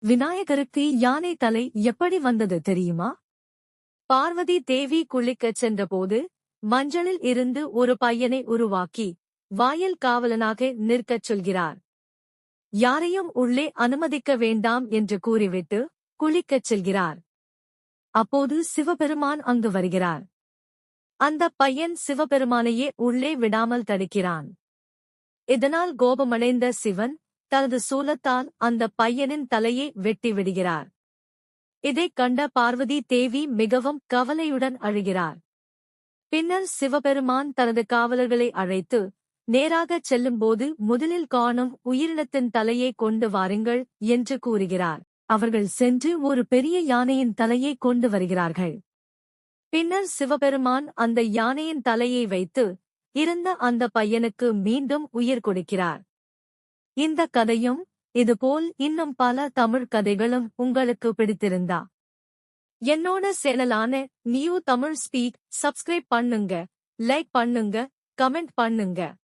விநாயகருக்கு யானை தலை எப்படி வந்தது தெரியுமா? பார்வதி தேவி குளிக்கச் சென்றபோது மஞ்சளில் இருந்து ஒரு பையனை உருவாக்கி வாயில் காவலனாக நிற்கச் சொல்கிறார். யாரையும் உள்ளே அனுமதிக்க வேண்டாம் என்று கூறிவிட்டு குளிக்கச் செல்கிறார். அப்போது சிவபெருமான் அங்கு வருகிறார். அந்த பையன் சிவபெருமானையே உள்ளே விடாமல் தடுக்கிறான். இதனால் கோபமடைந்த சிவன் தனது சூலத்தால் அந்த பையனின் தலையை வெட்டி விடுகிறார். இதைக் கண்ட பார்வதி தேவி மிகவும் கவலையுடன் அழுகிறார். பின்னர் சிவபெருமான் தனது காவலர்களை அழைத்து நேராகச் செல்லும்போது முதலில் காணும் உயிரினத்தின் தலையை கொண்டு வாருங்கள் என்று கூறுகிறார். அவர்கள் சென்று ஒரு பெரிய யானையின் தலையை கொண்டு வருகிறார்கள். பின்னர் சிவபெருமான் அந்த யானையின் தலையை வைத்து இறந்த அந்த பையனுக்கு மீண்டும் உயிர் கொடுக்கிறார். இந்த கதையும் இதுபோல் இன்னும் பல தமிழ் கதைகளும் உங்களுக்கு பிடித்திருந்தா என்னோட சேனலான நியூ தமிழ் ஸ்பீக் சப்ஸ்கிரைப் பண்ணுங்க, லைக் பண்ணுங்க, கமெண்ட் பண்ணுங்க.